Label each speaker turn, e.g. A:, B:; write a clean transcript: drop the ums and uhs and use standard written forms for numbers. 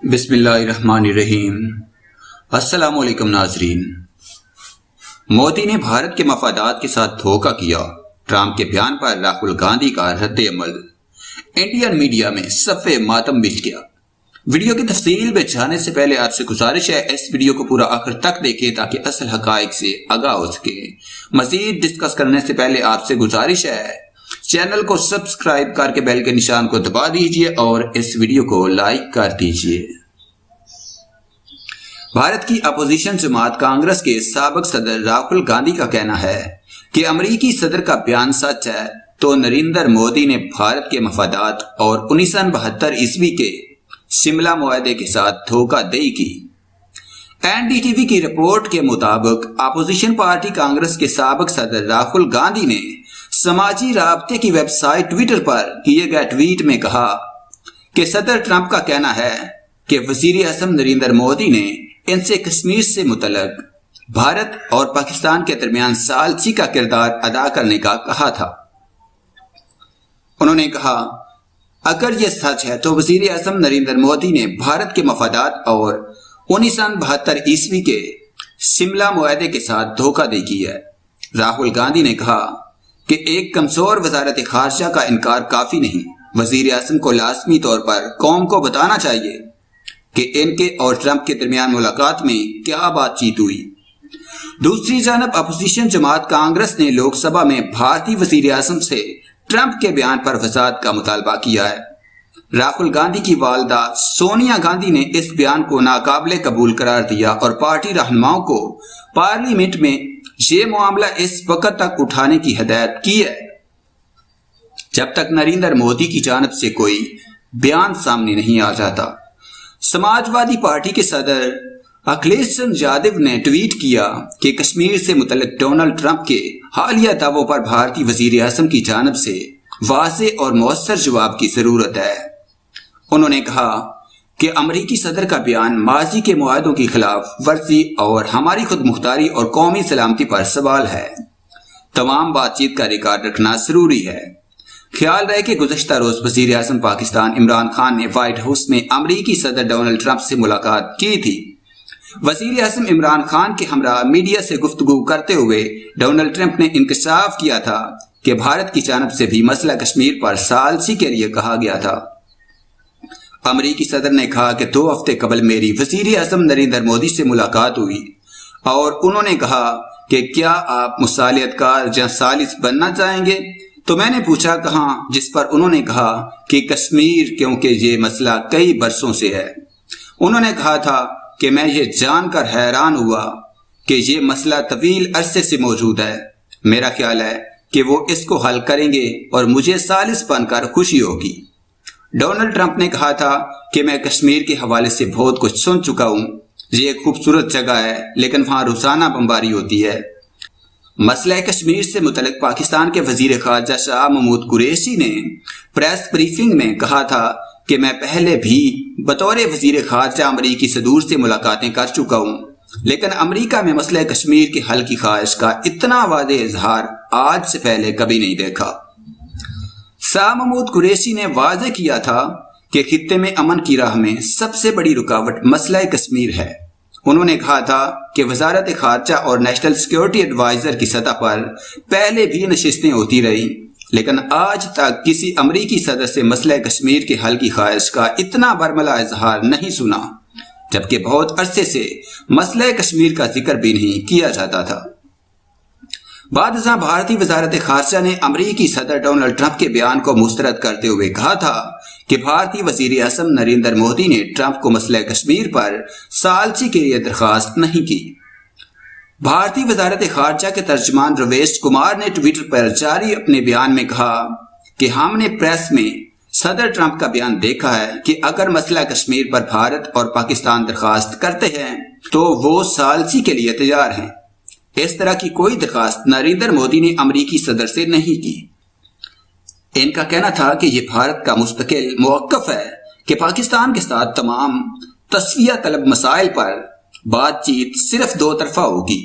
A: بسم اللہ الرحمن الرحیم۔ السلام علیکم ناظرین۔ مودی نے بھارت کے مفادات کے ساتھ دھوکہ کیا، ٹرمپ کے بیان پر راہل گاندھی کا رد عمل۔ انڈین میڈیا میں صف ماتم بچھ گیا۔ ویڈیو کی تفصیل میں جانے سے پہلے آپ سے گزارش ہے اس ویڈیو کو پورا آخر تک دیکھیں تاکہ اصل حقائق سے آگاہ ہو سکے۔ مزید ڈسکس کرنے سے پہلے آپ سے گزارش ہے چینل کو سبسکرائب کر کے بیل کے نشان کو دبا دیجئے اور اس ویڈیو کو لائک کر دیجئے۔ بھارت کی اپوزیشن جماعت کانگریس کے سابق صدر راہل گاندھی کا کہنا ہے کہ امریکی صدر کا بیان سچ ہے تو نریندر مودی نے بھارت کے مفادات اور 1972 کے شملہ معاہدے کے ساتھ دھوکہ دہی کی۔ این ڈی ٹی وی کی رپورٹ کے مطابق اپوزیشن پارٹی کانگریس کے سابق صدر راہل گاندھی نے سماجی رابطے کی ویب سائٹ ٹویٹر پر کیے گئے ٹویٹ میں کہا کہ صدر ٹرمپ کا کہنا ہے کہ وزیر اعظم نریندر مودی نے ان سے کشمیر سے متعلق بھارت اور پاکستان کے درمیان ثالثی کا کردار ادا کرنے کا کہا تھا۔ انہوں نے کہا اگر یہ سچ ہے تو وزیر اعظم نریندر مودی نے بھارت کے مفادات اور 1972 کے شملہ معاہدے کے ساتھ دھوکہ دہی کی ہے۔ راہل گاندھی نے کہا کہ ایک کمزور وزارت خارجہ کا انکار کافی نہیں، وزیر اعظم کو لازمی طور پر قوم کو بتانا چاہیے کہ ان کے اور ٹرمپ کے درمیان ملاقات میں کیا بات چیت ہوئی۔ دوسری جانب اپوزیشن جماعت کانگریس نے لوک سبھا میں بھارتی وزیر اعظم سے ٹرمپ کے بیان پر وضاحت کا مطالبہ کیا ہے۔ راہل گاندھی کی والدہ سونیا گاندھی نے اس بیان کو ناقابل قبول قرار دیا اور پارٹی رہنماؤں کو پارلیمنٹ میں یہ معاملہ اس وقت تک اٹھانے کی ہدایت کی ہے جب تک نریندر مودی کی جانب سے کوئی بیان سامنے نہیں آ جاتا۔ سماجوادی پارٹی کے صدر اکھلیش یادو نے ٹویٹ کیا کہ کشمیر سے متعلق ڈونلڈ ٹرمپ کے حالیہ دعووں پر بھارتی وزیر اعظم کی جانب سے واضح اور مؤثر جواب کی ضرورت ہے۔ انہوں نے کہا کہ امریکی صدر کا بیان ماضی کے معاہدوں کی خلاف ورزی اور ہماری خود مختاری اور قومی سلامتی پر سوال ہے۔ تمام بات چیت کا ریکارڈ رکھنا ضروری ہے۔ خیال رہے کہ گزشتہ روز وزیر اعظم پاکستان عمران خان نے وائٹ ہاؤس میں امریکی صدر ڈونلڈ ٹرمپ سے ملاقات کی تھی۔ وزیر اعظم عمران خان کے ہمراہ میڈیا سے گفتگو کرتے ہوئے ڈونلڈ ٹرمپ نے انکشاف کیا تھا کہ بھارت کی جانب سے بھی مسئلہ کشمیر پر ثالثی کے لیے کہا گیا تھا۔ امریکی صدر نے کہا کہ 2 ہفتے قبل میری وزیر اعظم نریندر مودی سے ملاقات ہوئی اور انہوں نے کہا کہ کیا آپ مصالحت کار یا ثالث بننا چاہیں گے؟ تو میں نے پوچھا کہاں، جس پر انہوں نے کہا کہ کشمیر، کیونکہ یہ مسئلہ کئی برسوں سے ہے۔ انہوں نے کہا تھا کہ میں یہ جان کر حیران ہوا کہ یہ مسئلہ طویل عرصے سے موجود ہے۔ میرا خیال ہے کہ وہ اس کو حل کریں گے اور مجھے ثالث بن کر خوشی ہوگی۔ ڈونلڈ ٹرمپ نے کہا تھا کہ میں کشمیر کے حوالے سے بہت کچھ سن چکا ہوں، یہ ایک خوبصورت جگہ ہے لیکن وہاں روزانہ بمباری ہوتی ہے۔ مسئلہ کشمیر سے متعلق پاکستان کے وزیر خارجہ شاہ محمود قریشی نے پریس بریفنگ میں کہا تھا کہ میں پہلے بھی بطور وزیر خارجہ امریکی صدور سے ملاقاتیں کر چکا ہوں، لیکن امریکہ میں مسئلہ کشمیر کے حل کی خواہش کا اتنا واضح اظہار آج سے پہلے کبھی نہیں دیکھا۔ شاہ محمود قریشی نے واضح کیا تھا کہ خطے میں امن کی راہ میں سب سے بڑی رکاوٹ مسئلہ کشمیر ہے۔ انہوں نے کہا تھا کہ وزارت خارجہ اور نیشنل سیکیورٹی ایڈوائزر کی سطح پر پہلے بھی نشستیں ہوتی رہی، لیکن آج تک کسی امریکی صدر سے مسئلہ کشمیر کے حل کی خواہش کا اتنا برملا اظہار نہیں سنا، جبکہ بہت عرصے سے مسئلہ کشمیر کا ذکر بھی نہیں کیا جاتا تھا۔ بعد ازاں بھارتی وزارت خارجہ نے امریکی صدر ڈونلڈ ٹرمپ کے بیان کو مسترد کرتے ہوئے کہا تھا کہ بھارتی وزیر اعظم نریندر مودی نے ٹرمپ کو مسئلہ کشمیر پر ثالثی کے لیے درخواست نہیں کی۔ بھارتی وزارت خارجہ کے ترجمان رویش کمار نے ٹویٹر پر جاری اپنے بیان میں کہا کہ ہم نے پریس میں صدر ٹرمپ کا بیان دیکھا ہے کہ اگر مسئلہ کشمیر پر بھارت اور پاکستان درخواست کرتے ہیں تو وہ ثالثی کے لیے تیار ہیں۔ اس طرح کی کوئی درخواست نریندر مودی نے امریکی صدر سے نہیں کی۔ ان کا کہنا تھا کہ یہ بھارت کا مستقل موقف ہے کہ پاکستان کے ساتھ تمام تصفیہ طلب مسائل پر بات چیت صرف 2 طرفہ ہوگی۔